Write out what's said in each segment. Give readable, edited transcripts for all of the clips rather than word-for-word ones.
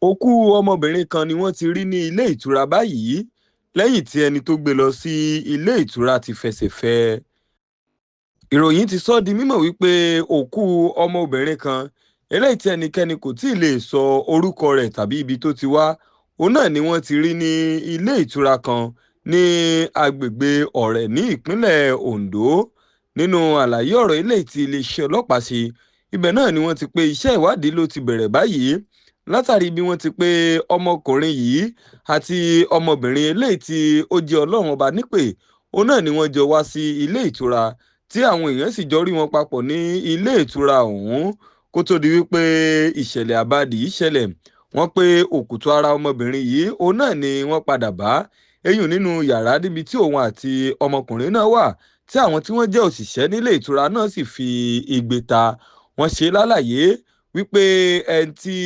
Òkú ọmọbìnrin kan ni wọ́n ti rí ní ilé ìtura báyìí lẹ́yìn tí ẹni tó gbé lọ sí ilé ìtura ti fẹsẹ̀ fẹ́ ẹ. Ìròyìn ti sọ di mímọ̀ wípé òkú ọmọbìnrin kan eléyìí tí ẹnikẹ́ni kò tí ì lè sọ orúkọ rẹ̀ tàbí ibi tó ti wá, òun náà ni wọ́n ti rí ní ilé ìtura kan ní agbègbè Ọ̀rẹ̀ ní ìpínlẹ̀ Ondo. Nínú àlàyé ọ̀rọ̀ eléyìí tí iléeṣẹ́ ọlọ́pàá ṣe, ibẹ̀ náà ni wọ́n ti pé iṣẹ́ ìwádìí ló ti bẹ̀rẹ̀ báyìí látàrí bí wọ́n ti pé ọmọkùnrin yìí àti ọmọbìnrin eléyìí tí ó jẹ́ Ọlọ́run ọba nípè, òun náà ni wọ́n jọ wá sí ilé ìtura tí àwọn èèyàn sì jọ rí wọn papọ̀ ní ilé ìtura ọ̀hún kó tó di wípé ìṣẹ̀lẹ̀ àbádì yìí ṣẹlẹ̀. Wọ́n pé òkùtù ara ọmọbìnrin yìí òun náà ni wọ́n padà bá eyín nínú yàrá níbi tí òun àti ọmọkùnrin náà wà, tí àwọn tí wọ́n jẹ́ òṣìṣẹ́ nílé ìtura náà sì fi igbe ta. Wọ́n ṣe lálàyé wípé ẹni tí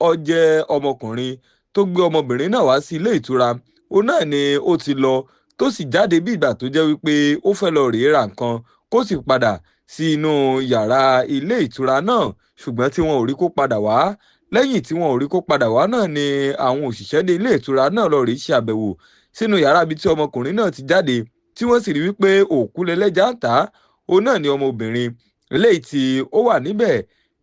ó jẹ́ ọmọkùnrin tó gbé ọmọbìnrin náà wá sí ilé ìtura, òun náà ni ó ti lọ tó sì jáde bí ìgbà tó jẹ́ wípé ó fẹ́ lọ rèé ra nǹkan kó sì padà sí inú yàrá ilé ìtura náà, ṣùgbọ́n tí wọn ò rí kó padà wá. Lẹ́yìn tí wọn ò rí kó padà wá náà ni àwọn òṣìṣẹ́ ní ilé ìtura náà lọ rèé ṣe àbẹ̀wò sínú yàrá ibi tí ọmọkùnrin náà ti jáde, tí wọ́n sì rí wípé òkú lẹlẹ́jà ń tà, òun náà ni ọmọbìnrin eléyìí tí ó wà níbẹ̀.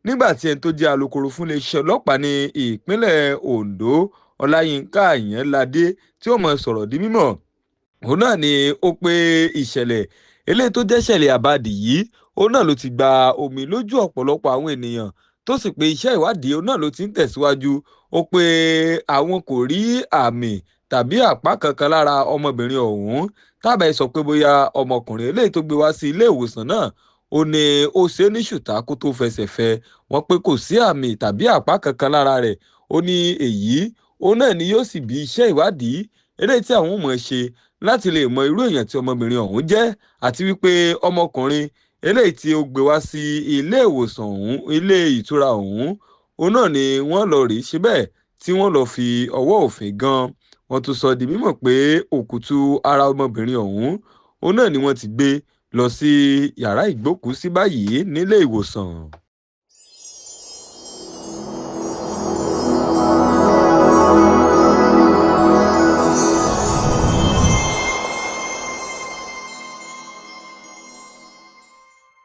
Nígbà tí ẹni tó jẹ́ alukoro fún iléeṣẹ́ ọlọ́pàá ní ìpínlẹ̀ Ondo, Ọláyínká Àyànládé, tí ó mọ̀ sọ̀rọ̀ di mímọ̀, òun náà ni ó pé ìṣẹ̀lẹ̀ eléyìí tó jẹ́ ìṣẹ̀lẹ̀ àbádì yìí òun náà ló ti gba omi lójú ọ̀pọ̀lọpọ̀ àwọn ènìyàn, tó sì pé iṣẹ́ ìwádìí òun náà ló ti ń tẹ̀síwájú. Ó pé àwọn kò rí àmì tàbí àpá kankan lára ọmọbìnrin ọ̀hún, tábà ẹ sọ pé bóyá ọmọkùnrin eléyìí tó gbé wá sí ilé ìwòsàn náà ó ní ó ṣe ní ṣùtá kó tó fẹsẹ̀ fẹ́. Wọ́n pé kò sí àmì tàbí àpá kankan lára rẹ̀. Ó ní èyí òun náà ni yóò sì bí iṣẹ́ ìwádìí eléyìí tí àwọn mọ̀ ṣe láti lè mọ irú èèyàn tí ọmọbìnrin ọ̀hún jẹ́, àti wípé ọmọkùnrin eléyìí tí ó gbé wá sí ilé ìwòsàn ọ̀hún, ilé ìtura ọ̀hún, òun náà ni wọ́n lọ rí ṣe bẹ́ẹ̀ tí wọ́n lọ fi ọwọ́ òfin gan. Wọ́n tún sọ di mímọ̀ pé òkùtù ara ọmọbìnrin ọ̀hún òun náà ni wọ́n ti gbé lọ sí yàrá ìgbókùúsí báyìí nílé ìwòsàn.